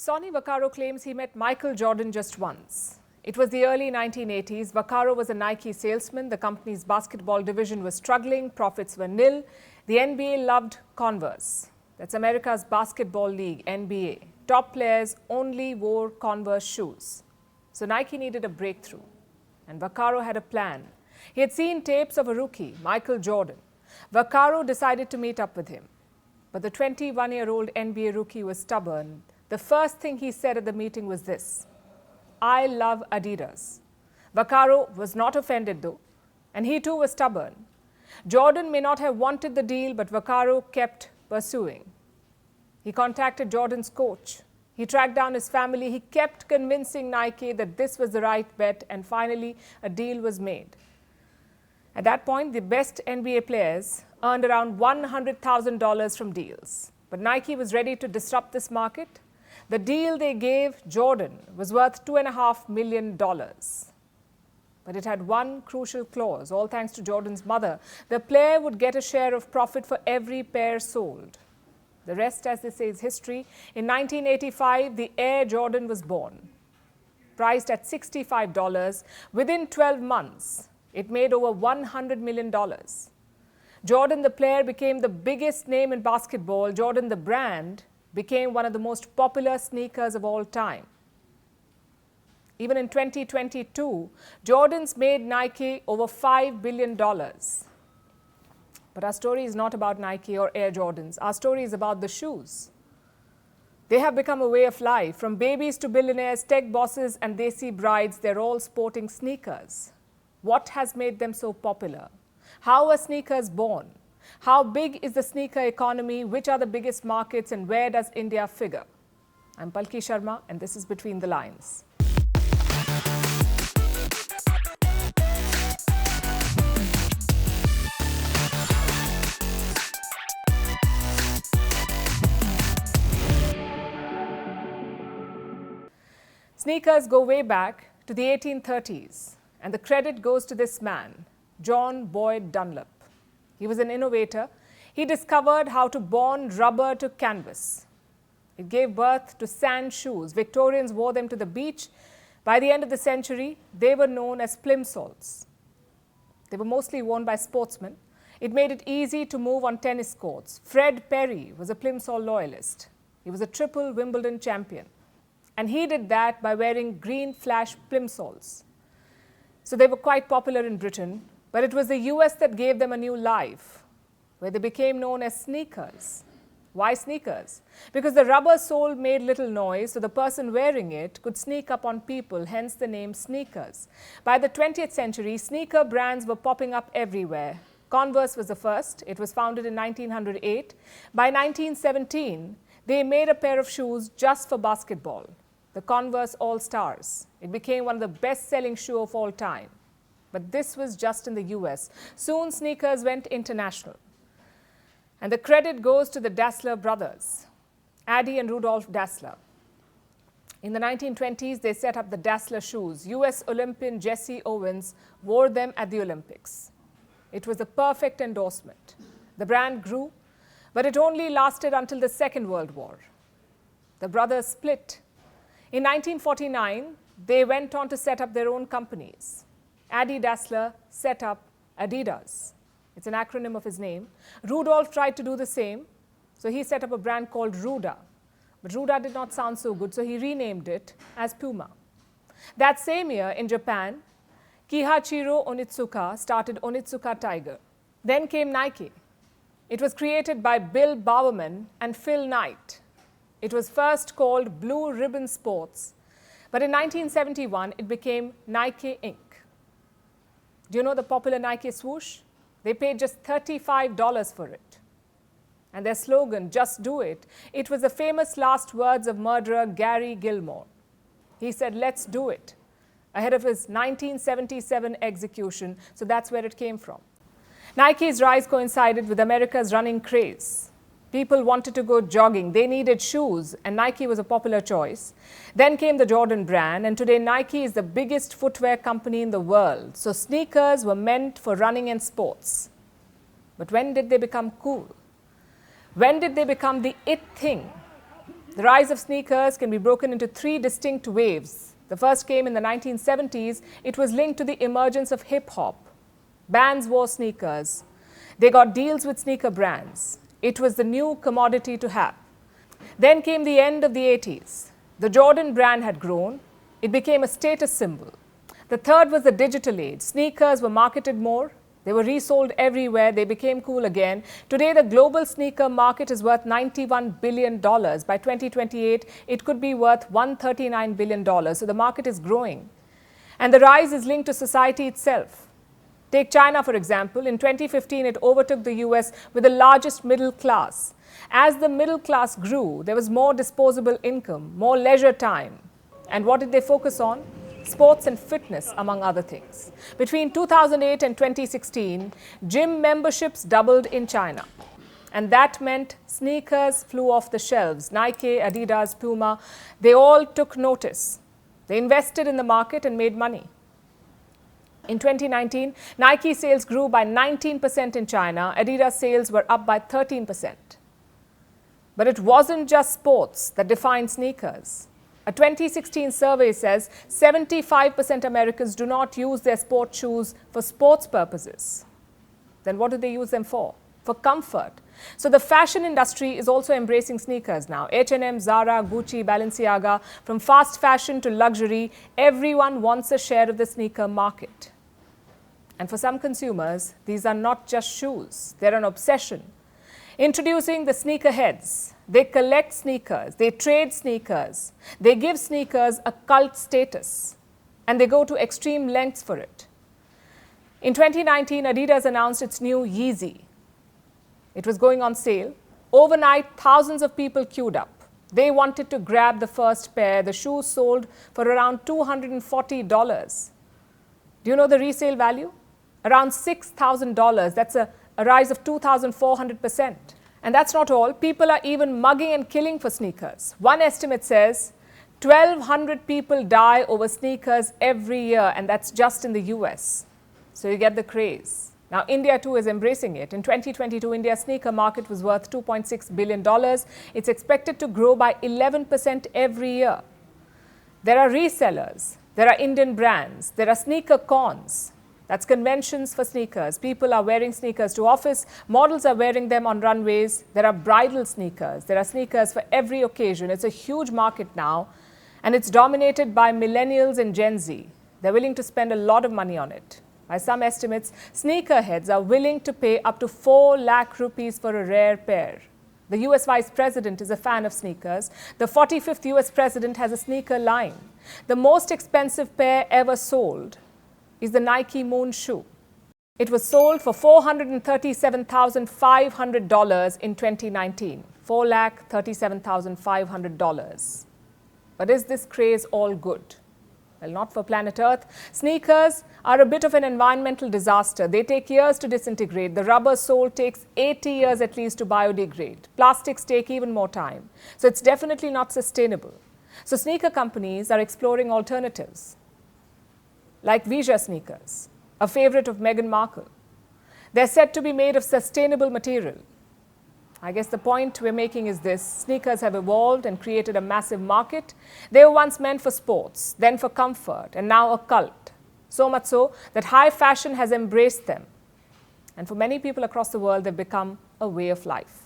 Sonny Vaccaro claims he met Michael Jordan just once. It was the early 1980s. Vaccaro was a Nike salesman. The company's basketball division was struggling. Profits were nil. The NBA loved Converse. That's America's basketball league, NBA. Top players only wore Converse shoes. So Nike needed a breakthrough. And Vaccaro had a plan. He had seen tapes of a rookie, Michael Jordan. Vaccaro decided to meet up with him. But the 21-year-old NBA rookie was stubborn. The first thing he said at the meeting was this: "I love Adidas." Vaccaro was not offended though, and he too was stubborn. Jordan may not have wanted the deal, but Vaccaro kept pursuing. He contacted Jordan's coach. He tracked down his family. He kept convincing Nike that this was the right bet, and finally a deal was made. At that point, the best NBA players earned around $100,000 from deals. But Nike was ready to disrupt this market. The deal they gave Jordan was worth $2.5 million. But it had one crucial clause. All thanks to Jordan's mother, the player would get a share of profit for every pair sold. The rest, as they say, is history. In 1985, the Air Jordan was born. Priced at $65, within 12 months, it made over $100 million. Jordan, the player, became the biggest name in basketball. Jordan, the brand, became one of the most popular sneakers of all time. Even in 2022, Jordans made Nike over $5 billion. But our story is not about Nike or Air Jordans. Our story is about the shoes. They have become a way of life. From babies to billionaires, tech bosses and desi brides, they're all sporting sneakers. What has made them so popular? How are sneakers born? How big is the sneaker economy? Which are the biggest markets, and where does India figure? I'm Palki Sharma, and this is Between the Lines. Sneakers go way back to the 1830s, and the credit goes to this man, John Boyd Dunlop. He was an innovator. He discovered how to bond rubber to canvas. It gave birth to sand shoes. Victorians wore them to the beach. By the end of the century, they were known as plimsolls. They were mostly worn by sportsmen. It made it easy to move on tennis courts. Fred Perry was a plimsoll loyalist. He was a triple Wimbledon champion. And he did that by wearing green flash plimsolls. So they were quite popular in Britain. But it was the US that gave them a new life, where they became known as sneakers. Why sneakers? Because the rubber sole made little noise, so the person wearing it could sneak up on people, hence the name sneakers. By the 20th century, sneaker brands were popping up everywhere. Converse was the first. It was founded in 1908. By 1917, they made a pair of shoes just for basketball, the Converse All-Stars. It became one of the best-selling shoes of all time. But this was just in the US. Soon sneakers went international. And the credit goes to the Dassler brothers, Adi and Rudolph Dassler. In the 1920s, they set up the Dassler shoes. US Olympian Jesse Owens wore them at the Olympics. It was a perfect endorsement. The brand grew, but it only lasted until the Second World War. The brothers split. In 1949, they went on to set up their own companies. Adi Dassler set up Adidas. It's an acronym of his name. Rudolph tried to do the same, so he set up a brand called Ruda. But Ruda did not sound so good, so he renamed it as Puma. That same year in Japan, Kihachiro Onitsuka started Onitsuka Tiger. Then came Nike. It was created by Bill Bowerman and Phil Knight. It was first called Blue Ribbon Sports, but in 1971, it became Nike Inc. Do you know the popular Nike swoosh? They paid just $35 for it. And their slogan, "Just do it," it was the famous last words of murderer Gary Gilmore. He said, "Let's do it," ahead of his 1977 execution, so that's where it came from. Nike's rise coincided with America's running craze. People wanted to go jogging. They needed shoes, and Nike was a popular choice. Then came the Jordan brand, and today Nike is the biggest footwear company in the world. So sneakers were meant for running and sports. But when did they become cool? When did they become the it thing? The rise of sneakers can be broken into three distinct waves. The first came in the 1970s. It was linked to the emergence of hip-hop. Bands wore sneakers. They got deals with sneaker brands. It was the new commodity to have. Then came the end of the 80s. The Jordan brand had grown. It became a status symbol. The third was the digital age. Sneakers were marketed more. They were resold everywhere. They became cool again. Today, the global sneaker market is worth $91 billion. By 2028, it could be worth $139 billion. So the market is growing. And the rise is linked to society itself. Take China, for example. In 2015, it overtook the US with the largest middle class. As the middle class grew, there was more disposable income, more leisure time. And what did they focus on? Sports and fitness, among other things. Between 2008 and 2016, gym memberships doubled in China. And that meant sneakers flew off the shelves. Nike, Adidas, Puma, they all took notice. They invested in the market and made money. In 2019, Nike sales grew by 19% in China. Adidas sales were up by 13%. But it wasn't just sports that defined sneakers. A 2016 survey says 75% Americans do not use their sports shoes for sports purposes. Then what do they use them for? For comfort. So the fashion industry is also embracing sneakers now. H&M, Zara, Gucci, Balenciaga, from fast fashion to luxury, everyone wants a share of the sneaker market. And for some consumers, these are not just shoes, they're an obsession. Introducing the sneakerheads. They collect sneakers, they trade sneakers, they give sneakers a cult status, and they go to extreme lengths for it. In 2019, Adidas announced its new Yeezy. It was going on sale. Overnight, thousands of people queued up. They wanted to grab the first pair. The shoes sold for around $240. Do you know the resale value? Around $6,000. That's a rise of 2,400%. And that's not all. People are even mugging and killing for sneakers. One estimate says 1,200 people die over sneakers every year, and that's just in the US. So you get the craze. Now, India too is embracing it. In 2022, India's sneaker market was worth $2.6 billion. It's expected to grow by 11% every year. There are resellers. There are Indian brands. There are sneaker cons. That's conventions for sneakers. People are wearing sneakers to office. Models are wearing them on runways. There are bridal sneakers. There are sneakers for every occasion. It's a huge market now, and it's dominated by millennials and Gen Z. They're willing to spend a lot of money on it. By some estimates, sneakerheads are willing to pay up to 4 lakh rupees for a rare pair. The US Vice President is a fan of sneakers. The 45th US President has a sneaker line. The most expensive pair ever sold is the Nike Moon shoe. It was sold for $437,500 in 2019. $437,500. But is this craze all good? Well, not for planet Earth. Sneakers are a bit of an environmental disaster. They take years to disintegrate. The rubber sole takes 80 years at least to biodegrade. Plastics take even more time. So it's definitely not sustainable. So sneaker companies are exploring alternatives, like Vija sneakers, a favorite of Meghan Markle. They're said to be made of sustainable material. I guess the point we're making is this: sneakers have evolved and created a massive market. They were once meant for sports, then for comfort, and now a cult. So much so that high fashion has embraced them. And for many people across the world, they've become a way of life.